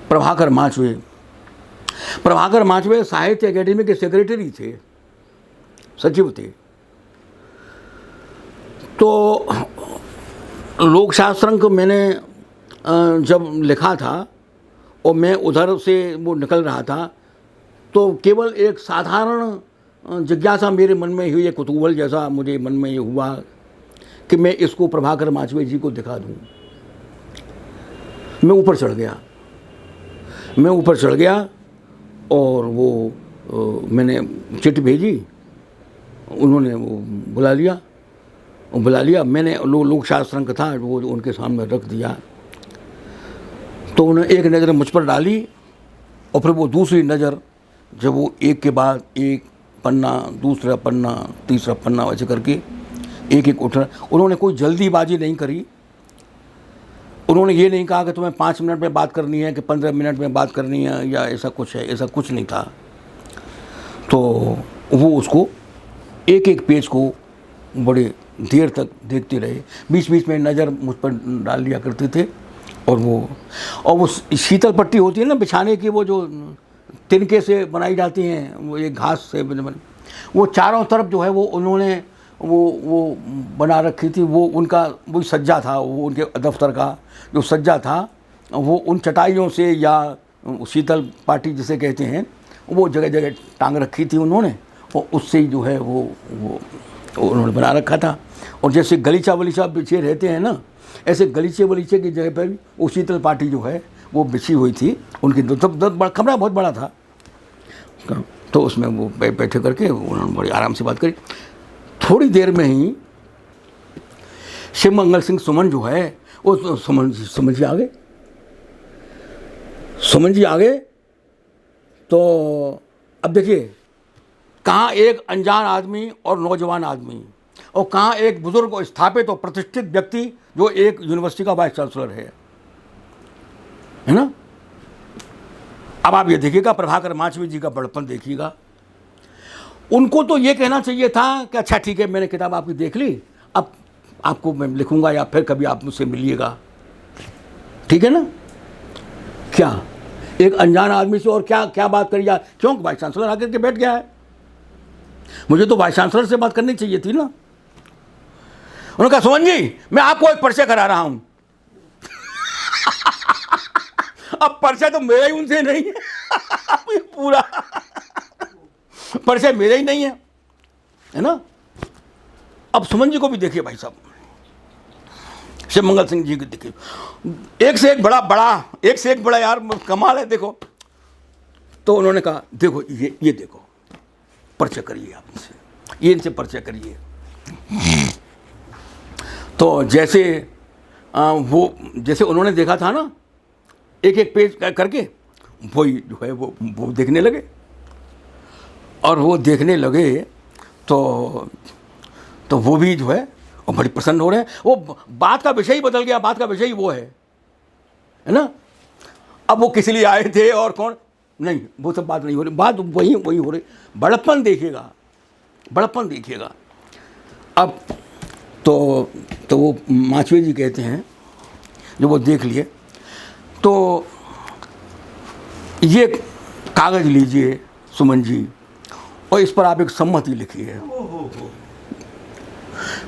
प्रभाकर माचवे। प्रभाकर माचवे साहित्य अकेडमी के सेक्रेटरी थे, सचिव थे। तो लोकशास्त्र को मैंने जब लिखा था और मैं उधर से वो निकल रहा था, तो केवल एक साधारण जिज्ञासा मेरे मन में हुई, एक कुतूहल जैसा मुझे मन में ये हुआ कि मैं इसको प्रभाकर माचवे जी को दिखा दूं। मैं ऊपर चढ़ गया और वो मैंने चिट्ठी भेजी, उन्होंने वो बुला लिया। मैंने लोकशास्त्र का था वो उनके सामने रख दिया। तो उन्होंने एक नज़र मुझ पर डाली और फिर वो दूसरी नज़र, जब वो एक के बाद एक पन्ना, दूसरा पन्ना, तीसरा पन्ना वैसे करके एक एक उठ रहा। उन्होंने कोई जल्दीबाजी नहीं करी। उन्होंने ये नहीं कहा कि तुम्हें 5 मिनट में बात करनी है कि 15 मिनट में बात करनी है या ऐसा कुछ है, ऐसा कुछ नहीं था। तो वो उसको एक एक पेज को बड़े देर तक देखते रहे, बीच बीच में नज़र मुझ पर डाल लिया करते थे। और वो शीतल पट्टी होती है ना बिछाने की, वो जो तिनके से बनाई जाती हैं, वो एक घास से वो चारों तरफ जो है वो उन्होंने वो बना रखी थी। वो उनका वही सज्जा था, वो उनके दफ्तर का जो सज्जा था, वो उन चटाइयों से या शीतल पाटी जिसे कहते हैं, वो जगह जगह टांग रखी थी उन्होंने, और उससे ही जो है वो उन्होंने बना रखा था। और जैसे गलीचा वलीचा बिछे रहते हैं ना, ऐसे गलीचे वलीचे की जगह पर वो शीतल पाटी जो है वो बिछी हुई थी उनकी। कमरा बहुत बड़ा था, तो उसमें वो बैठे करके उन्होंने बड़ी आराम से बात करी। थोड़ी देर में ही शिवमंगल सिंह सुमन जो है वो सुमन जी आ गए। तो अब देखिए, कहाँ एक अनजान आदमी और नौजवान आदमी, और कहाँ एक बुजुर्ग और स्थापित और प्रतिष्ठित व्यक्ति जो एक यूनिवर्सिटी का वाइस चांसलर है ना। अब आप ये देखिएगा, प्रभाकर माचवे जी का बड़पन देखिएगा। उनको तो ये कहना चाहिए था कि अच्छा ठीक है, मैंने किताब आपकी देख ली, अब आपको मैं लिखूंगा या फिर कभी आप मुझसे मिलिएगा, ठीक है ना। क्या एक अनजान आदमी से और क्या बात करी जाए, क्यों वाइस चांसलर आकर के बैठ गया है, मुझे तो वाइस चांसलर से बात करनी चाहिए थी ना। उन्होंने कहा सुमन जी, मैं आपको एक परिचय करा रहा हूं। अब परिचय तो मेरा ही उनसे नहीं है। पूरा परिचय मेरा ही नहीं है ना। अब सुमन जी को भी देखिए भाई साहब, शिवमंगल सिंह जी को देखिए, एक से एक बड़ा यार कमाल है, देखो। तो उन्होंने कहा देखो ये देखो, परिचय करिए आप इनसे, ये इनसे परिचय करिए। तो जैसे उन्होंने देखा था ना एक एक पेज करके, वही जो है वो देखने लगे। और वो देखने लगे तो वो भी जो है वो बड़ी प्रसन्न हो रहे हैं। वो बात का विषय ही बदल गया, बात का विषय ही वो है ना। अब वो किस लिए आए थे और कौन, नहीं वो सब बात नहीं हो रही, बात वही हो रही। बड़प्पन देखिएगा। अब तो वो माचवे जी कहते हैं, जो वो देख लिए, तो ये कागज़ लीजिए सुमन जी, और इस पर आप एक सम्मति लिखिए।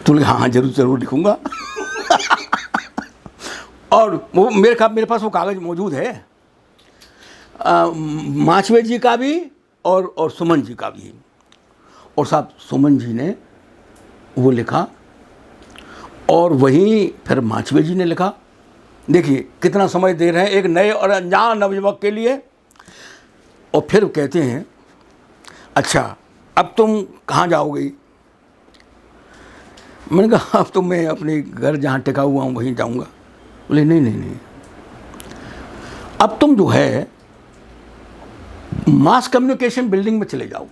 तो हाँ जरूर लिखूंगा। और वो मेरे पास वो कागज़ मौजूद है, माचवे जी का भी और सुमन जी का भी। और साहब सुमन जी ने वो लिखा और वहीं फिर माचवे जी ने लिखा। देखिए कितना समय दे रहे हैं एक नए और अनजान नवयुवक के लिए। और फिर कहते हैं अच्छा अब तुम कहाँ जाओगी। मैंने कहा अब तो मैं अपने घर जहाँ टिका हुआ हूँ वहीं जाऊँगा। बोले नहीं, अब तुम जो है मास कम्युनिकेशन बिल्डिंग में चले जाओ।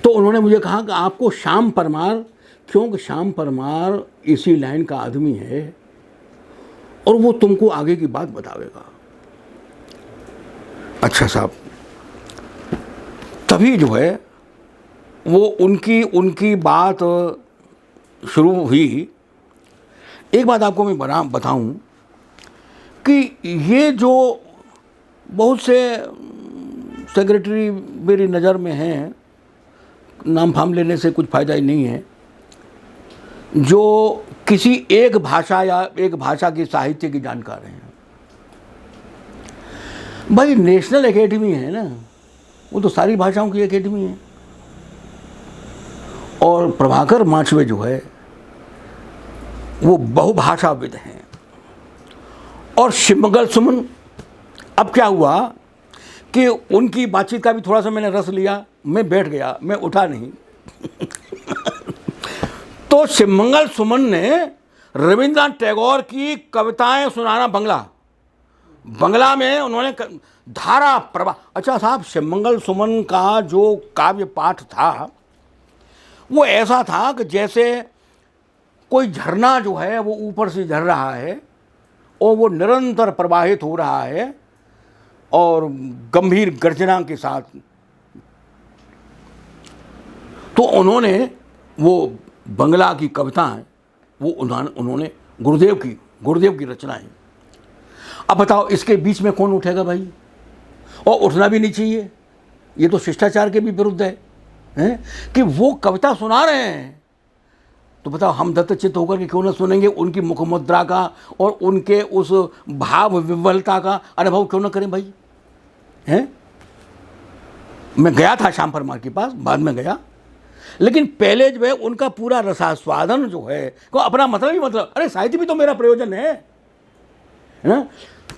तो उन्होंने मुझे कहा कि आपको श्याम परमार, क्योंकि श्याम परमार इसी लाइन का आदमी है और वो तुमको आगे की बात बतावेगा। अच्छा साहब, तभी जो है वो उनकी बात शुरू हुई। एक बात आपको मैं बताऊं कि ये जो बहुत से सेक्रेटरी मेरी नज़र में हैं, नाम फाम लेने से कुछ फ़ायदा ही नहीं है, जो किसी एक भाषा या एक भाषा की साहित्य की जानकार हैं। भाई नेशनल एकेडमी है ना, वो तो सारी भाषाओं की एकेडमी है। और प्रभाकर माचवे जो है वो बहुभाषाविद हैं। और शिवमंगल सुमन, अब क्या हुआ कि उनकी बातचीत का भी थोड़ा सा मैंने रस लिया, मैं बैठ गया, मैं उठा नहीं। तो शिवमंगल सुमन ने रविंद्रनाथ टैगोर की कविताएं सुनाना बंगला में उन्होंने धारा प्रवाह। अच्छा साहब, शिवमंगल सुमन का जो काव्य पाठ था वो ऐसा था कि जैसे कोई झरना जो है वो ऊपर से झर रहा है और वो निरंतर प्रवाहित हो रहा है और गंभीर गर्जना के साथ। तो उन्होंने वो बंगला की कविताएं वो उन्होंने गुरुदेव की रचनाएं। अब बताओ इसके बीच में कौन उठेगा भाई? और उठना भी नहीं चाहिए, ये तो शिष्टाचार के भी विरुद्ध है, कि वो कविता सुना रहे हैं। तो बताओ हम दत्तचित्त होकर के क्यों ना सुनेंगे, उनकी मुखमुद्रा का और उनके उस भाव विह्वलता का अनुभव क्यों ना करें भाई? हैं? मैं गया था श्याम परमार के पास, बाद में गया, लेकिन पहले जो है उनका पूरा रसास्वादन जो है को अपना मतलब ही मतलब, अरे साहित्य भी तो मेरा प्रयोजन है ना।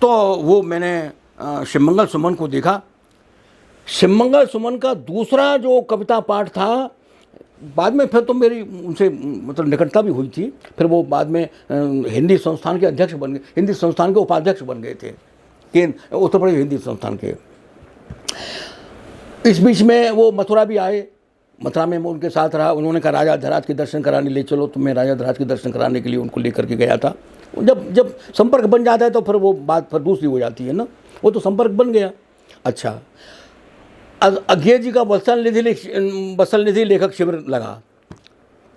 तो वो मैंने शिवमंगल सुमन को देखा। शिवमंगल सुमन का दूसरा जो कविता पाठ था, बाद में फिर तो मेरी उनसे मतलब निकटता भी हुई थी। फिर वो बाद में हिंदी संस्थान के अध्यक्ष बन गए, हिंदी संस्थान के उपाध्यक्ष बन गए थे, केंद्र उत्तर प्रदेश हिंदी संस्थान के। इस बीच में वो मथुरा भी आए, मथुरा में मैं उनके साथ रहा। उन्होंने कहा राजा धराज के दर्शन कराने ले चलो, तो मैं राजा धराज के दर्शन कराने के लिए उनको लेकर के गया था। जब संपर्क बन जाता है तो फिर वो बात फिर दूसरी हो जाती है ना, वो तो संपर्क बन गया। अच्छा, अज्ञे जी का वत्सल निधि लेखक शिविर लगा,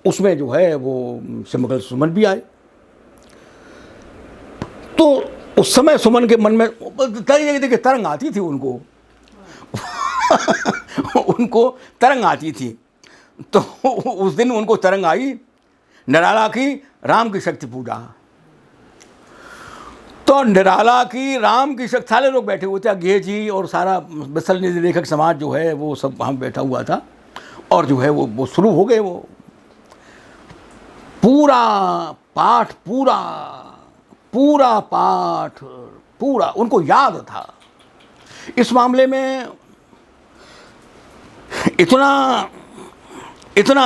उसमें जो है वो शिवमंगल सुमन भी आए। तो उस समय सुमन के मन में देखिए तरंग आती थी उनको उनको तरंग आती थी। तो उस दिन उनको तरंग आई, निराला की राम की शक्ति पूजा। तो निराला की राम की शक्ति, सारे लोग बैठे हुए थे, अज्ञे जी और सारा वत्सल निधि लेखक समाज जो है वो सब वहाँ बैठा हुआ था। और जो है वो शुरू हो गए, वो पूरा पाठ पूरा उनको याद था। इस मामले में इतना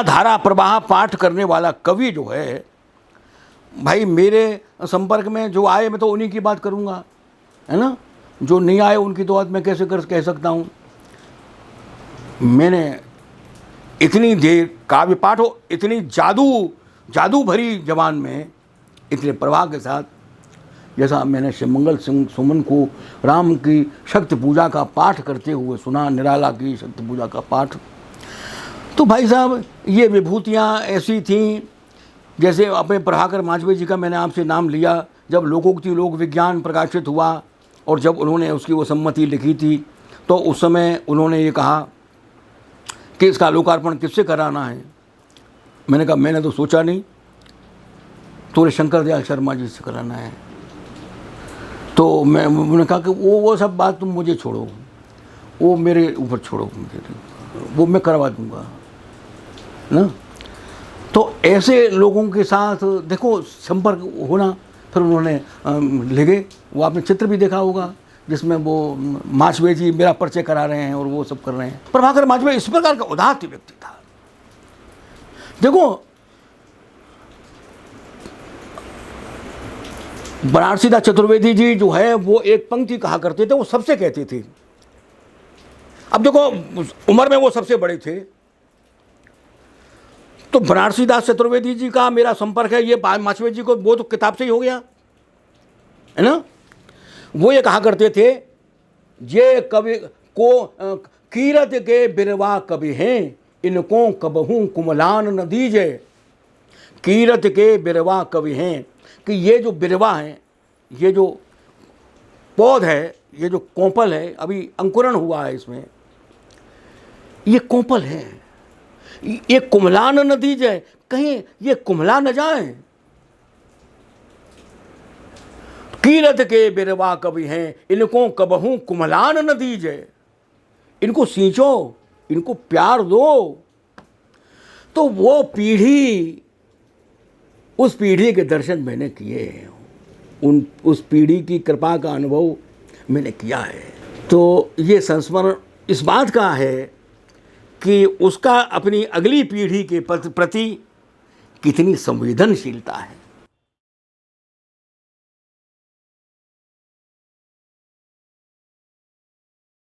धारा प्रवाह पाठ करने वाला कवि जो है भाई, मेरे संपर्क में जो आए मैं तो उन्हीं की बात करूंगा, है ना। जो नहीं आए उनकी तो बात मैं कैसे कह सकता हूं। मैंने इतनी देर काव्य पाठ हो, इतनी जादू भरी जबान में, इतने प्रवाह के साथ, जैसा मैंने शिवमंगल सुमन को राम की शक्ति पूजा का पाठ करते हुए सुना, निराला की शक्ति पूजा का पाठ। तो भाई साहब ये विभूतियाँ ऐसी थीं, जैसे अपने प्रभाकर माचवे जी का मैंने आपसे नाम लिया, जब लोकोक्ति लोक विज्ञान प्रकाशित हुआ और जब उन्होंने उसकी वो सम्मति लिखी थी, तो उस समय उन्होंने ये कहा कि इसका लोकार्पण किससे कराना है। मैंने कहा मैंने तो सोचा नहीं, तो शंकर दयाल शर्मा जी से कराना है। तो मैंने कहा कि वो सब बात तुम मुझे छोड़ो, वो मेरे ऊपर छोड़ो, वो मैं करवा दूंगा ना। तो ऐसे लोगों के साथ देखो संपर्क होना। फिर उन्होंने ले गए, वो आपने चित्र भी देखा होगा जिसमें वो माचवे जी मेरा परिचय करा रहे हैं और वो सब कर रहे हैं। प्रभाकर माचवे इस प्रकार का उदात्त व्यक्ति था। देखो बनारसी दास चतुर्वेदी जी जो है वो एक पंक्ति कहा करते थे, वो सबसे कहते थे। अब देखो उम्र में वो सबसे बड़े थे, तो बनारसी दास चतुर्वेदी जी का मेरा संपर्क है, ये माचवे जी को वो तो किताब से ही हो गया है ना। वो ये कहा करते थे, ये कवि को कीरत के बिरवा कवि हैं, इनको कबहू कुमलान न दीजे। कीरत के बिरवा कवि हैं, कि ये जो बिरवा हैं, ये जो पौध है, ये जो कोंपल है, अभी अंकुरण हुआ है इसमें, ये कोंपल है, ये कुम्हला न दीजिए, कहीं ये कुम्हला न जाए। कीरत के बिरवा कवि हैं, इनको कबहू कुम्हलान न दीजिए, इनको सींचो, इनको प्यार दो। तो वो पीढ़ी, उस पीढ़ी के दर्शन मैंने किए, उस पीढ़ी की कृपा का अनुभव मैंने किया है। तो ये संस्मरण इस बात का है कि उसका अपनी अगली पीढ़ी के प्रति कितनी संवेदनशीलता है।